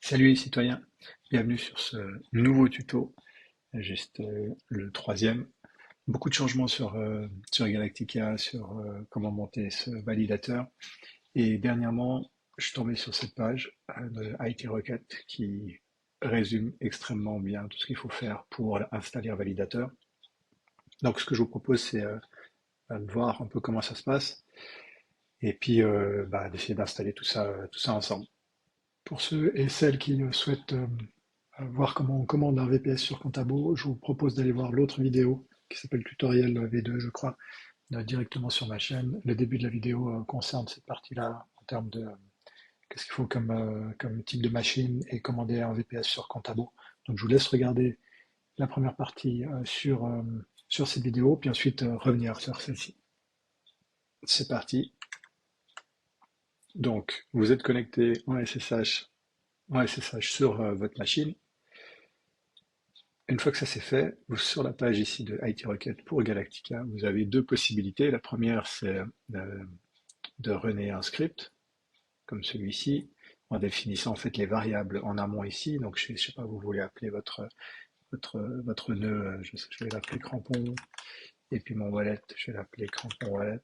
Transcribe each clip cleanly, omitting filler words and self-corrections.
Salut les citoyens, bienvenue sur ce nouveau tuto, juste le troisième. Beaucoup de changements sur Galactica, sur comment monter ce validateur. Et dernièrement, je suis tombé sur cette page de IT Rocket qui résume extrêmement bien tout ce qu'il faut faire pour installer un validateur. Donc ce que je vous propose, c'est de voir un peu comment ça se passe et puis d'essayer d'installer tout ça ensemble. Pour ceux et celles qui souhaitent voir comment on commande un VPS sur Contabo, je vous propose d'aller voir l'autre vidéo qui s'appelle Tutoriel V2, je crois, directement sur ma chaîne. Le début de la vidéo concerne cette partie-là en termes de qu'est-ce qu'il faut comme type de machine et commander un VPS sur Contabo. Donc je vous laisse regarder la première partie sur cette vidéo, puis ensuite revenir sur celle-ci. C'est parti. Donc vous êtes connecté en SSH sur votre machine. Une fois que ça c'est fait, sur la page ici de IT Rocket pour Galactica, vous avez deux possibilités. La première, c'est de runner un script, comme celui-ci, en définissant en fait les variables en amont ici. Donc je sais pas, vous voulez appeler votre nœud, je vais l'appeler crampon, et puis mon wallet, je vais l'appeler crampon wallet,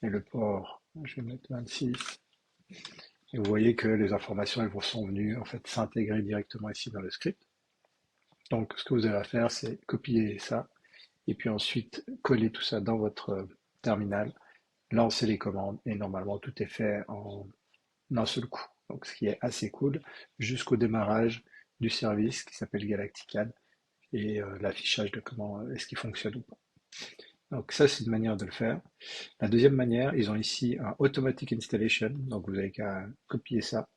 et le port, je vais mettre 26. Et vous voyez que les informations, elles vous sont venues en fait s'intégrer directement ici dans le script. Donc ce que vous avez à faire, c'est copier ça et puis ensuite coller tout ça dans votre terminal, lancer les commandes et normalement tout est fait en un seul coup. Donc ce qui est assez cool jusqu'au démarrage du service qui s'appelle Galactican et l'affichage de comment est-ce qu'il fonctionne ou pas. Donc ça c'est une manière de le faire. La deuxième manière, ils ont ici un automatic installation, donc vous avez qu'à copier ça,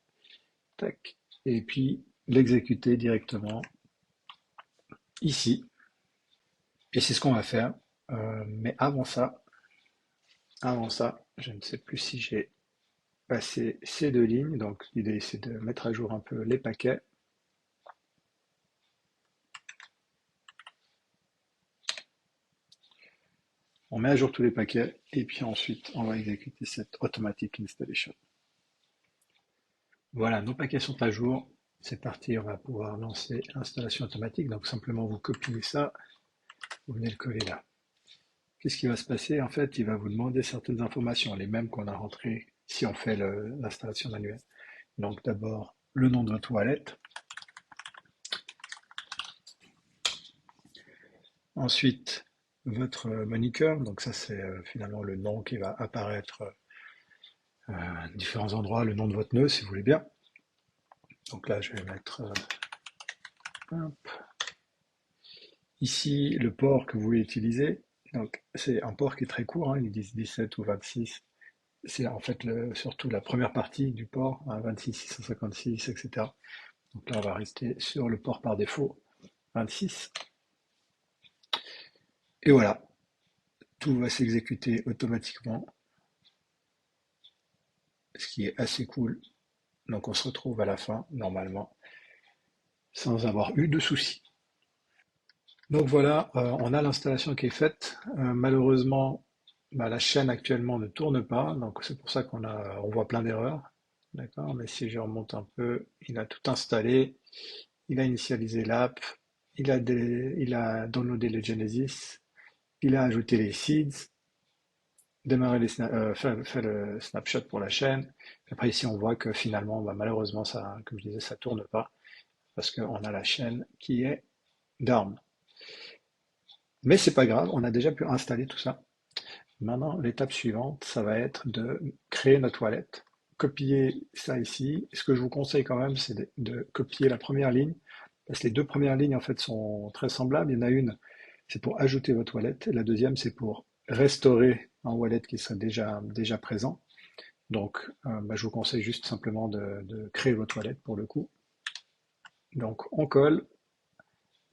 tac, et puis l'exécuter directement ici. Et c'est ce qu'on va faire. Mais avant ça, je ne sais plus si j'ai passé ces deux lignes. Donc l'idée c'est de mettre à jour un peu les paquets. On met à jour tous les paquets et puis ensuite on va exécuter cette automatic installation. Voilà, nos paquets sont à jour. C'est parti, on va pouvoir lancer l'installation automatique. Donc simplement vous copiez ça, vous venez le coller là. Qu'est-ce qui va se passer? En fait, il va vous demander certaines informations, les mêmes qu'on a rentrées si on fait l'installation manuelle. Donc d'abord le nom de votre toilette. Ensuite, votre moniker, donc ça c'est finalement le nom qui va apparaître à différents endroits, le nom de votre nœud si vous voulez bien. Donc là je vais mettre hop, ici le port que vous voulez utiliser. Donc c'est un port qui est très court, hein, ils disent 17 ou 26. C'est en fait surtout la première partie du port, hein, 26, 656, etc. Donc là on va rester sur le port par défaut, 26. Et voilà, tout va s'exécuter automatiquement, ce qui est assez cool. Donc on se retrouve à la fin, normalement, sans avoir eu de soucis. Donc voilà, on a l'installation qui est faite. Malheureusement, la chaîne actuellement ne tourne pas, donc c'est pour ça on voit plein d'erreurs. D'accord, mais si je remonte un peu, il a tout installé, il a initialisé l'app, il a downloadé le Genesis, il a ajouté les seeds, fait le snapshot pour la chaîne. Après ici on voit que finalement, malheureusement, ça, comme je disais, ça tourne pas parce qu'on a la chaîne qui est down. Mais c'est pas grave, on a déjà pu installer tout ça. Maintenant, l'étape suivante, ça va être de créer notre wallet. Copier ça ici. Ce que je vous conseille quand même, c'est de copier la première ligne, parce que les deux premières lignes en fait sont très semblables. Il y en a une, c'est pour ajouter votre wallet, et la deuxième, c'est pour restaurer un wallet qui serait déjà présent. Donc, je vous conseille juste simplement de créer votre wallet pour le coup. Donc, on colle.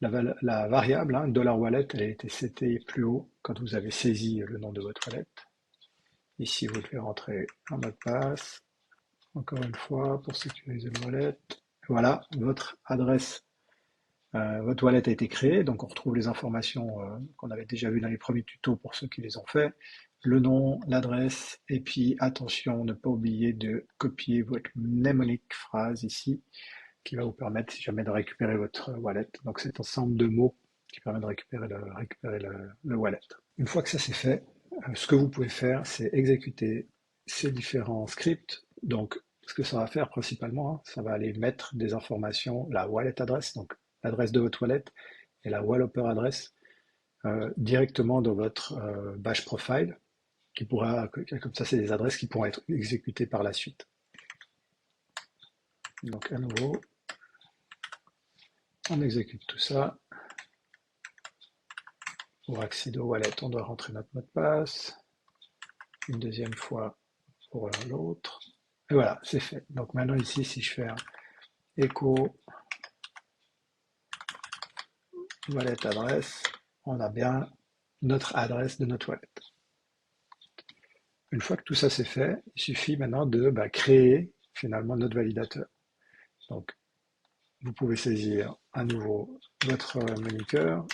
La variable, hein, $wallet, elle a été setée plus haut quand vous avez saisi le nom de votre wallet. Ici, vous devez rentrer un mot de passe, encore une fois, pour sécuriser le wallet. Voilà, votre adresse Votre wallet a été créée, donc on retrouve les informations qu'on avait déjà vues dans les premiers tutos pour ceux qui les ont faits. Le nom, l'adresse, et puis attention, ne pas oublier de copier votre mnémonique phrase ici, qui va vous permettre, si jamais, de récupérer votre wallet. Donc cet ensemble de mots qui permet de récupérer le wallet. Une fois que ça c'est fait, ce que vous pouvez faire, c'est exécuter ces différents scripts. Donc ce que ça va faire principalement, hein, ça va aller mettre des informations, la wallet adresse, donc l'adresse de votre wallet, et la Walloper adresse directement dans votre bash profile, qui pourra, comme ça, c'est des adresses qui pourront être exécutées par la suite. Donc à nouveau, on exécute tout ça. Pour accéder au wallet, on doit rentrer notre mot de passe. Une deuxième fois pour l'autre. Et voilà, c'est fait. Donc maintenant ici, si je fais un echo wallet adresse, on a bien notre adresse de notre wallet. Une fois que tout ça c'est fait, il suffit maintenant de créer finalement notre validateur. Donc, vous pouvez saisir à nouveau votre moniteur,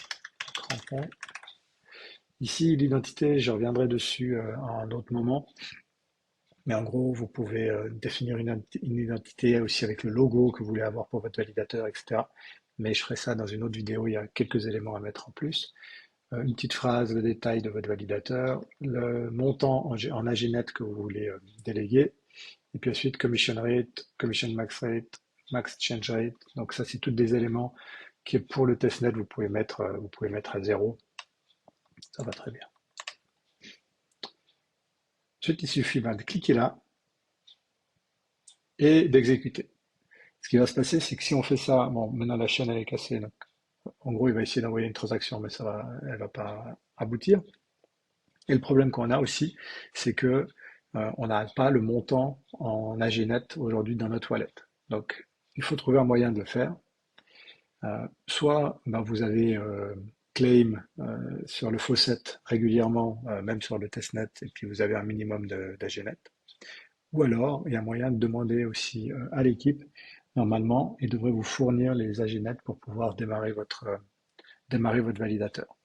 crampon. Ici, l'identité, je reviendrai dessus à un autre moment. Mais en gros, vous pouvez définir une identité aussi avec le logo que vous voulez avoir pour votre validateur, etc. Mais je ferai ça dans une autre vidéo, il y a quelques éléments à mettre en plus. Une petite phrase, le détail de votre validateur, le montant en AGNet que vous voulez déléguer, et puis ensuite commission rate, commission max rate, max change rate. Donc ça, c'est tous des éléments qui, pour le testnet, vous pouvez mettre à 0. Ça va très bien. Ensuite, il suffit de cliquer là et d'exécuter. Ce qui va se passer, c'est que si on fait ça, bon, maintenant la chaîne elle est cassée, donc en gros il va essayer d'envoyer une transaction, mais elle va pas aboutir. Et le problème qu'on a aussi, c'est que on n'a pas le montant en AGNet aujourd'hui dans notre wallet. Donc il faut trouver un moyen de le faire. Soit vous avez claim sur le faucet régulièrement, même sur le testnet, et puis vous avez un minimum d'AGNet. Ou alors, il y a moyen de demander aussi à l'équipe, normalement, il devrait vous fournir les AGNet pour pouvoir démarrer votre validateur.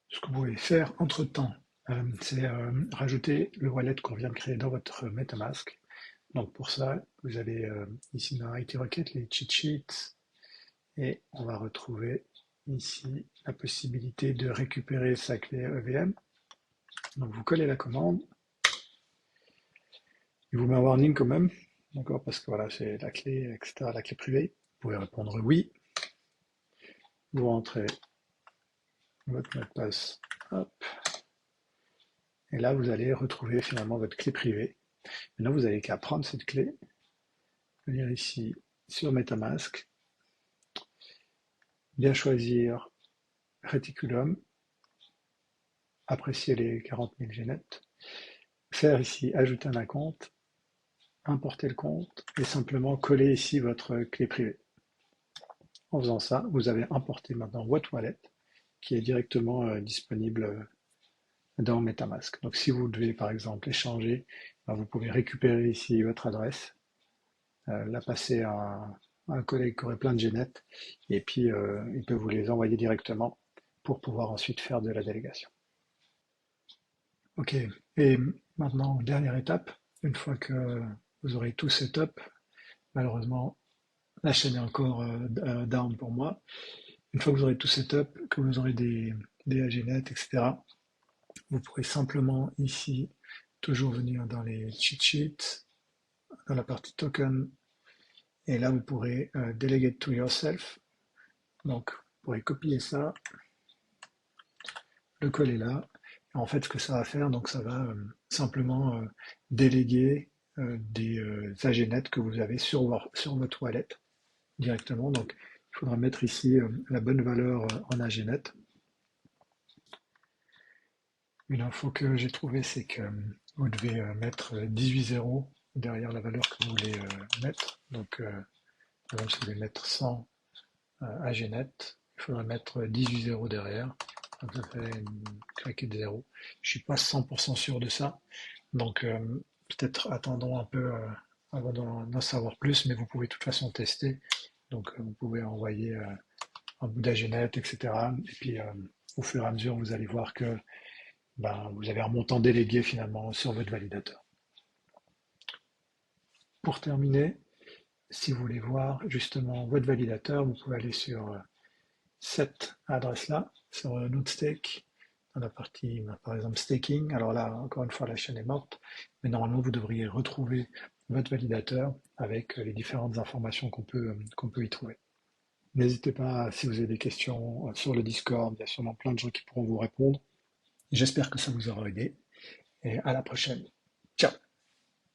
Ce que vous pouvez faire entre-temps, c'est rajouter le wallet qu'on vient de créer dans votre MetaMask. Donc pour ça, vous allez ici dans IT Rocket, les cheat sheets, et on va retrouver ici la possibilité de récupérer sa clé EVM. Donc vous collez la commande. Il vous met un warning quand même, d'accord, parce que voilà, c'est la clé, etc., la clé privée. Vous pouvez répondre oui. Vous rentrez votre mot de passe, hop. Et là, vous allez retrouver finalement votre clé privée. Maintenant, vous n'avez qu'à prendre cette clé, venir ici sur MetaMask, bien choisir Reticulum, apprécier les 40 000 GNet, faire ici ajouter un compte, importer le compte et simplement coller ici votre clé privée. En faisant ça, vous avez importé maintenant votre wallet qui est directement disponible dans MetaMask. Donc si vous devez par exemple échanger, vous pouvez récupérer ici votre adresse, la passer à un collègue qui aurait plein de GNet et puis il peut vous les envoyer directement pour pouvoir ensuite faire de la délégation. Ok, et maintenant, dernière étape, une fois que vous aurez tout setup, malheureusement, la chaîne est encore down pour moi. Une fois que vous aurez tout setup, que vous aurez des AGNet, etc., vous pourrez simplement ici toujours venir dans les cheat sheets, dans la partie token, et là vous pourrez delegate to yourself. Donc vous pourrez copier ça, le coller là. Et en fait, ce que ça va faire, donc ça va simplement déléguer des AGNet que vous avez sur votre wallet directement. Donc il faudra mettre ici la bonne valeur en AGNet. Une info que j'ai trouvée, c'est que vous devez mettre 18 zéros derrière la valeur que vous voulez mettre. Donc, par exemple, si vous voulez mettre 100 AGNet, il faudra mettre 18 zéros derrière. Donc, ça fait une claquée de zéros. Je suis pas 100% sûr de ça. Donc, peut-être attendons un peu avant d'en savoir plus, mais vous pouvez de toute façon tester Donc, vous pouvez envoyer un bout d'Agenet, etc. Et puis, au fur et à mesure, vous allez voir que vous avez un montant délégué finalement sur votre validateur. Pour terminer, si vous voulez voir justement votre validateur, vous pouvez aller sur cette adresse-là, sur Notestake, dans la partie, par exemple, staking. Alors là, encore une fois, la chaîne est morte, mais normalement, vous devriez retrouver votre validateur avec les différentes informations qu'on peut y trouver. N'hésitez pas, si vous avez des questions sur le Discord, il y a sûrement plein de gens qui pourront vous répondre. J'espère que ça vous aura aidé et à la prochaine.